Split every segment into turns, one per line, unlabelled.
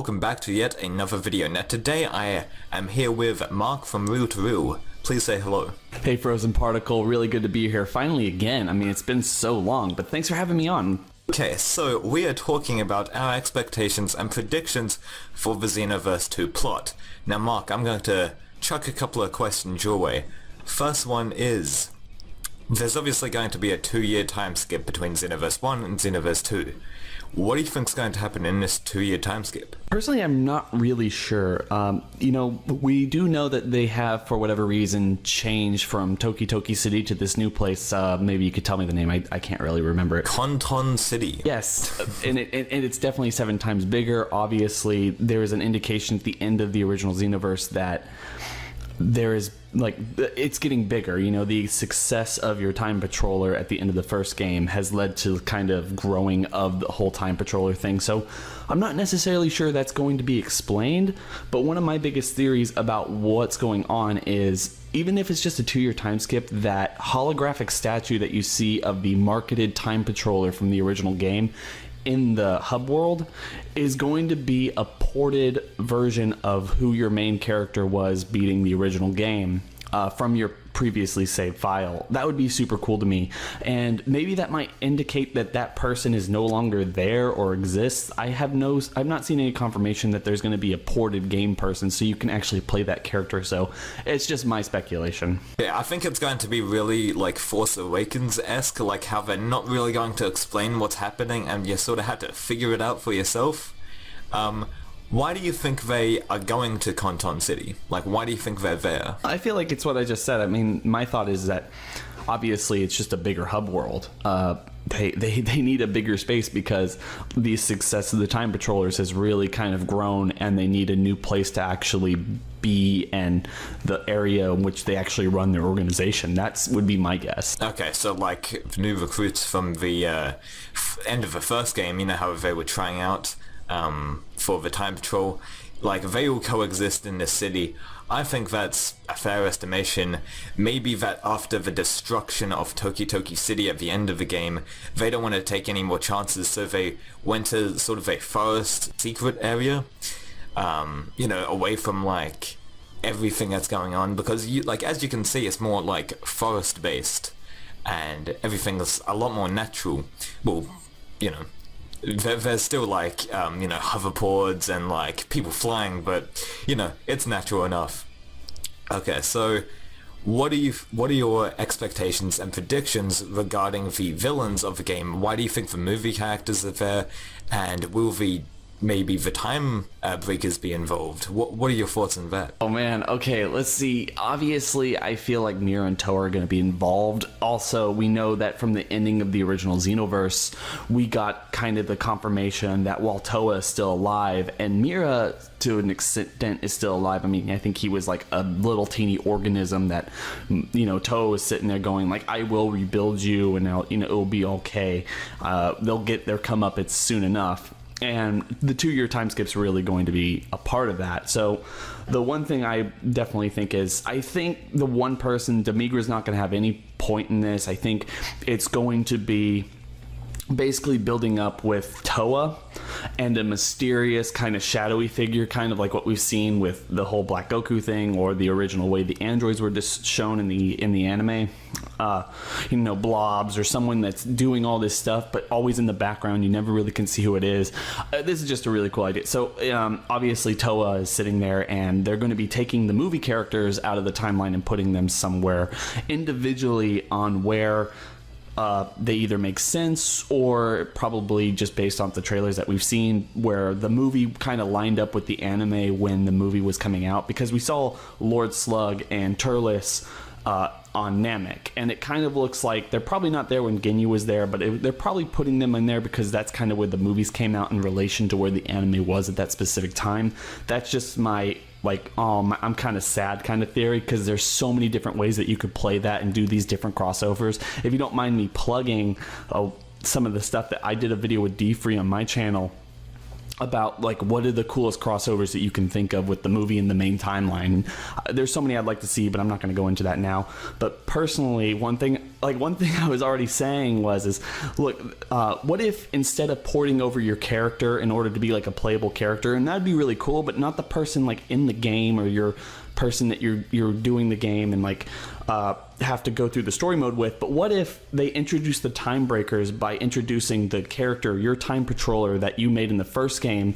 welcome back to yet another video. Now today I am here with Mark from Real to Real. Please say hello.
Hey Frozen Particle, really good to be here finally again. I mean, it's been so long, but thanks for having me on.
Okay, so we are talking about our expectations and predictions for the Xenoverse 2 plot. Now Mark, I'm going to chuck a couple of questions your way. First one is, there's obviously going to be a 2-year time skip between Xenoverse 1 and Xenoverse 2. What do you think is going to happen in this 2-year time skip?
Personally, I'm not really sure. We do know that they have, for whatever reason, changed from Toki Toki City to this new place. Maybe you could tell me the name. I can't really remember it.
Conton City.
Yes, and it's definitely 7 times bigger. Obviously, there is an indication at the end of the original Xenoverse that there is, like, it's getting bigger. You know, the success of your time patroller at the end of the first game has led to kind of growing of the whole time patroller thing. So I'm not necessarily sure that's going to be explained, but one of my biggest theories about what's going on is, even if it's just a 2-year time skip, that holographic statue that you see of the marketed time patroller from the original game in the hub world is going to be a ported version of who your main character was beating the original game from your previously saved file. That would be super cool to me, and maybe that might indicate that that person is no longer there or exists. I've not seen any confirmation that there's going to be a ported game person so you can actually play that character, so it's just my speculation.
Yeah, I think it's going to be really like Force Awakens-esque, like how they're not really going to explain what's happening and you sort of have to figure it out for yourself. Why do you think they are going to Conton City? Like, why do you think they're there?
I feel like it's what I just said. I mean, my thought is that obviously it's just a bigger hub world. They need a bigger space because the success of the time patrollers has really kind of grown, and they need a new place to actually be and the area in which they actually run their organization. That would be my guess.
Okay, so like new recruits from the end of the first game, you know how they were trying out for the time patrol, like they all coexist in this city. I think that's a fair estimation. Maybe that after the destruction of Toki Toki City at the end of the game, they don't want to take any more chances, so they went to sort of a forest secret area, you know, away from like everything that's going on, because you, like, as you can see, it's more like forest based and everything's a lot more natural. Well, you know, there's still like you know, hoverboards and like people flying, but you know, it's natural enough. Okay, so what are your expectations and predictions regarding the villains of the game? Why do you think the movie characters are there, and will maybe the time breakers be involved? What are your thoughts on that?
Oh man, okay, let's see. Obviously, I feel like Mira and Toa are going to be involved. Also, we know that from the ending of the original Xenoverse, we got kind of the confirmation that while Toa is still alive, and Mira, to an extent, is still alive. I mean, I think he was like a little teeny organism that, you know, Toa was sitting there going like, I will rebuild you, and now, you know, it'll be okay. They'll get their comeuppance soon enough. And the 2-year time skip's really going to be a part of that. So the one thing I definitely think is, I think the one person, Demigra's not going to have any point in this. I think it's going to be basically building up with Toa and a mysterious kind of shadowy figure, kind of like what we've seen with the whole Black Goku thing, or the original way the androids were just shown in the anime. You know, blobs, or someone that's doing all this stuff but always in the background. You never really can see who it is. This is just a really cool idea. So obviously Toa is sitting there, and they're going to be taking the movie characters out of the timeline and putting them somewhere individually on where they either make sense, or probably just based on the trailers that we've seen, where the movie kind of lined up with the anime when the movie was coming out, because we saw Lord Slug and Turles on Namek, and it kind of looks like they're probably not there when Ginyu was there, but they're probably putting them in there because that's kind of where the movies came out in relation to where the anime was at that specific time. That's just my, like, I'm kind of sad kind of theory, because there's so many different ways that you could play that and do these different crossovers. If you don't mind me plugging some of the stuff that I did a video with D-Free on my channel about, like, what are the coolest crossovers that you can think of with the movie and the main timeline. There's so many I'd like to see, but I'm not going to go into that now. But personally, one thing like one thing I was already saying is look, what if instead of porting over your character in order to be like a playable character, and that'd be really cool, but not the person like in the game or your person that you're doing the game and like have to go through the story mode with, but what if they introduce the time breakers by introducing the character, your time patroller that you made in the first game,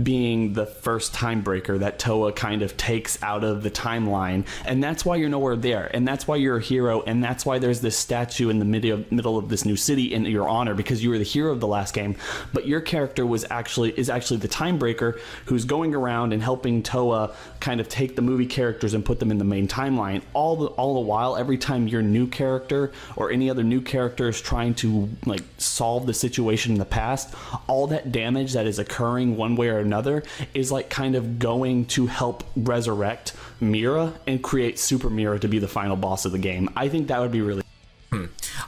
being the first time breaker that Toa kind of takes out of the timeline, and that's why you're nowhere there, and that's why you're a hero, and that's why there's this statue in the middle of this new city in your honor, because you were the hero of the last game, but your character is actually the time breaker who's going around and helping Toa kind of take the movie characters and put them in the main timeline, all the while, every time your new character or any other new character is trying to like solve the situation in the past, all that damage that is occurring one way or another is like kind of going to help resurrect Mira and create Super Mira to be the final boss of the game. I think that would be really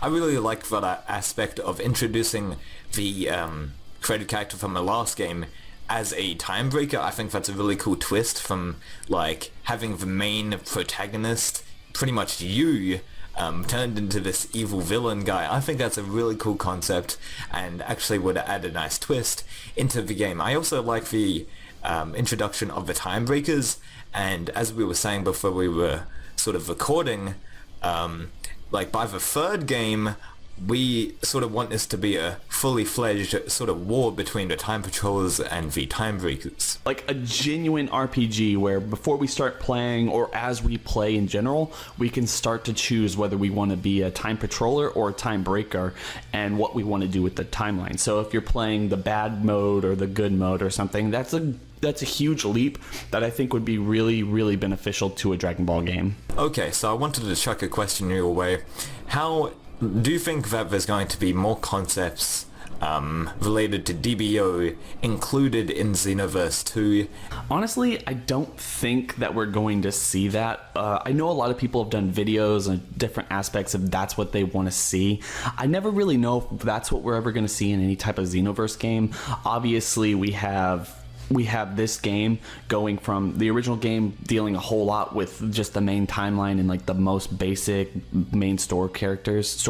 I really like that aspect of introducing the created character from the last game as a time breaker. I think that's a really cool twist from like having the main protagonist, pretty much you, turned into this evil villain guy. I think that's a really cool concept and actually would add a nice twist into the game. I also like the introduction of the time breakers, and as we were saying before we were sort of recording, like by the third game we sort of want this to be a fully fledged sort of war between the time patrollers and the time breakers.
Like a genuine RPG where before we start playing or as we play in general, we can start to choose whether we want to be a time patroller or a time breaker and what we want to do with the timeline. So if you're playing the bad mode or the good mode or something, that's a huge leap that I think would be really, really beneficial to a Dragon Ball game.
Okay, so I wanted to chuck a question your way. How do you think that there's going to be more concepts related to DBO included in Xenoverse 2?
Honestly, I don't think that we're going to see that. I know a lot of people have done videos on different aspects of that's what they want to see. I never really know if that's what we're ever going to see in any type of Xenoverse game. Obviously, we have this game going from the original game dealing a whole lot with just the main timeline and like the most basic main story characters.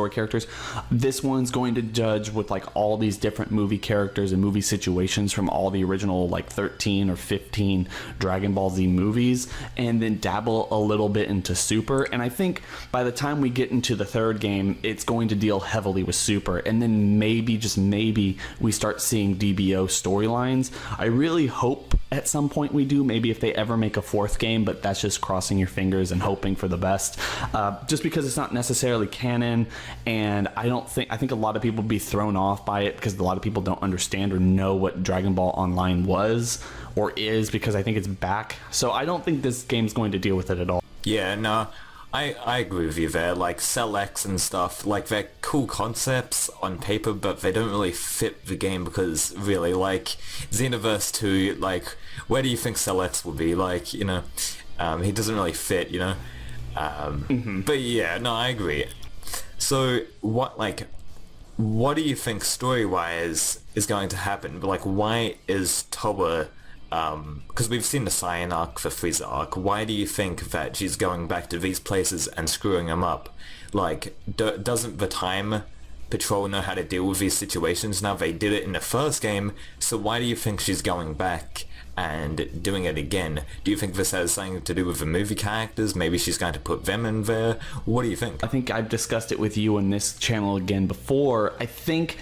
This one's going to judge with like all these different movie characters and movie situations from all the original like 13 or 15 Dragon Ball Z movies, and then dabble a little bit into Super. And I think by the time we get into the third game, it's going to deal heavily with Super, and then maybe, just maybe, we start seeing DBO storylines. I really hope at some point we do, maybe if they ever make a fourth game, but that's just crossing your fingers and hoping for the best, just because it's not necessarily canon, and I think a lot of people would be thrown off by it because a lot of people don't understand or know what Dragon Ball Online was or is, because I think it's back. So I don't think this game's going to deal with it at all.
Yeah, no, I agree with you there. Like Cell X and stuff, like they're cool concepts on paper, but they don't really fit the game, because really, like Xenoverse 2, like where do you think Cell X will be? Like, you know, he doesn't really fit, you know. But yeah, no, I agree. So what do you think story-wise is going to happen? But like, why is Toa? Because we've seen the Saiyan arc, the Frieza arc. Why do you think that she's going back to these places and screwing them up? Like, doesn't the Time Patrol know how to deal with these situations now? They did it in the first game, so why do you think she's going back and doing it again? Do you think this has something to do with the movie characters? Maybe she's going to put them in there? What do you think?
I think I've discussed it with you on this channel again before. I think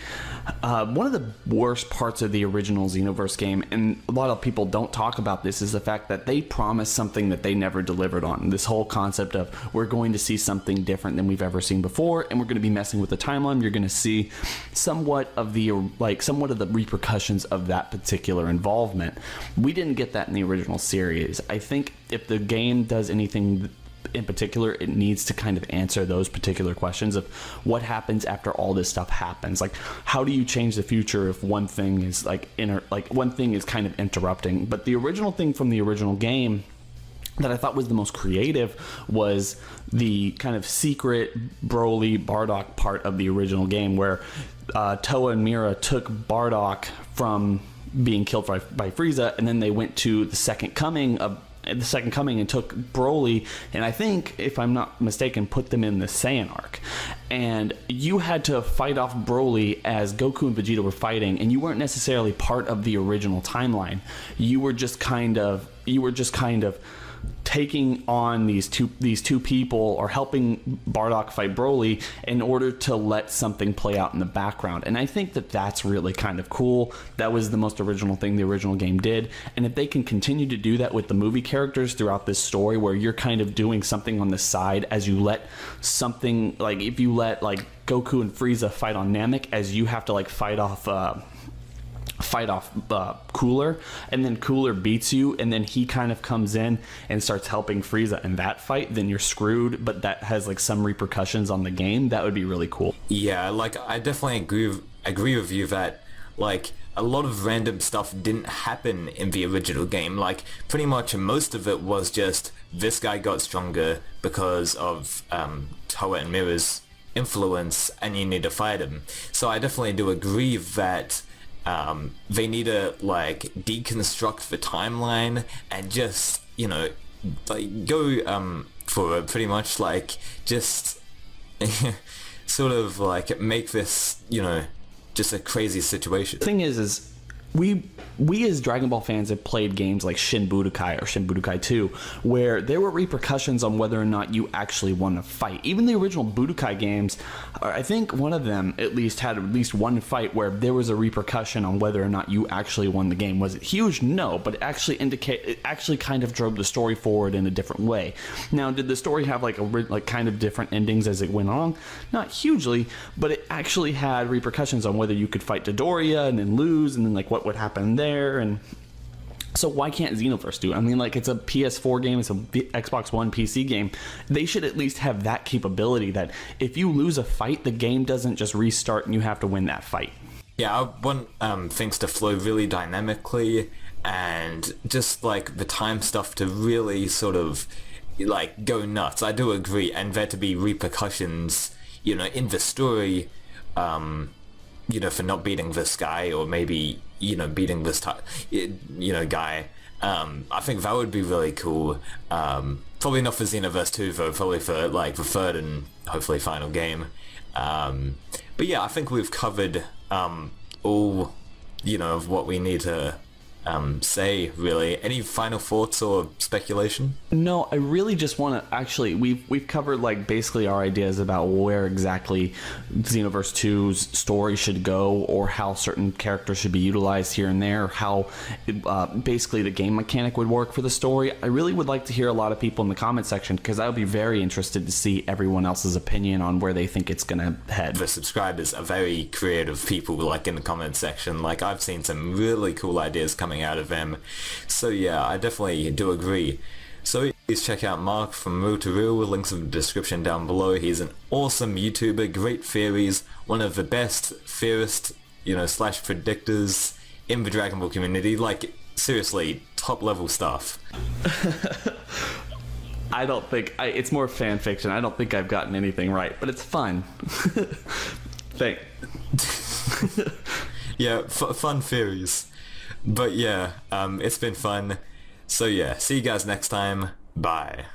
one of the worst parts of the original Xenoverse game, and a lot of people don't talk about this, is the fact that they promised something that they never delivered on. This whole concept of we're going to see something different than we've ever seen before, and we're going to be messing with the timeline. You're going to see somewhat of the repercussions of that particular involvement. We didn't get that in the original series. I think if the game does anything in particular, it needs to kind of answer those particular questions of what happens after all this stuff happens. Like, how do you change the future if one thing is one thing is kind of interrupting? But the original thing from the original game that I thought was the most creative was the kind of secret Broly Bardock part of the original game, where Toa and Mira took Bardock from being killed by Frieza, and then they went to the second coming of the Second Coming and took Broly, and I think, if I'm not mistaken, put them in the Saiyan arc. And you had to fight off Broly as Goku and Vegeta were fighting, and you weren't necessarily part of the original timeline. You were just kind of taking on these two people, or helping Bardock fight Broly in order to let something play out in the background. And I think that that's really kind of cool. That was the most original thing the original game did. And if they can continue to do that with the movie characters throughout this story, where you're kind of doing something on the side as you let something, like if you let like Goku and Frieza fight on Namek, as you have to like fight off Cooler, and then Cooler beats you, and then he kind of comes in and starts helping Frieza in that fight, then you're screwed, but that has like some repercussions on the game. That would be really cool.
Yeah, like I definitely agree with you that like a lot of random stuff didn't happen in the original game. Like pretty much most of it was just this guy got stronger because of Toa and Mira's influence, and you need to fight him. So I definitely do agree that they need to like deconstruct the timeline and just, you know, like go for pretty much like just sort of like make this, you know, just a crazy situation.
The thing is we as Dragon Ball fans have played games like Shin Budokai or Shin Budokai 2, where there were repercussions on whether or not you actually won a fight. Even the original Budokai games, I think one of them at least had at least one fight where there was a repercussion on whether or not you actually won the game. Was it huge? No, but it actually kind of drove the story forward in a different way. Now, did the story have like kind of different endings as it went along? Not hugely, but it actually had repercussions on whether you could fight Dodoria and then lose, and then like what would happen there. And so why can't Xenoverse do it? I mean, like, it's a PS4 game, it's a Xbox One PC game. They should at least have that capability, that if you lose a fight, the game doesn't just restart and you have to win that fight.
Yeah, I want things to flow really dynamically, and just like the time stuff to really sort of like go nuts. I do agree, and there to be repercussions, you know, in the story, you know, for not beating this guy, or maybe, you know, beating this guy. I think that would be really cool. Probably not for Xenoverse 2 though, probably for like the third and hopefully final game. But yeah, I think we've covered all, you know, of what we need to say, really. Any final thoughts or speculation?
No, I really just want to actually, we've covered like basically our ideas about where exactly Xenoverse 2's story should go, or how certain characters should be utilized here and there, how basically the game mechanic would work for the story. I really would like to hear a lot of people in the comment section, because I would be very interested to see everyone else's opinion on where they think it's gonna head.
The subscribers are very creative people, like in the comment section. Like, I've seen some really cool ideas coming out of them. So yeah, I definitely do agree. So please check out Mark from Real to Real, links in the description down below. He's an awesome YouTuber, great theories, one of the best theorists, you know, slash predictors in the Dragon Ball community. Like, seriously, top level stuff.
I don't think, it's more fan fiction. I don't think I've gotten anything right, but it's fun. Thanks.
Yeah, fun theories. But yeah, it's been fun. So yeah, see you guys next time. Bye.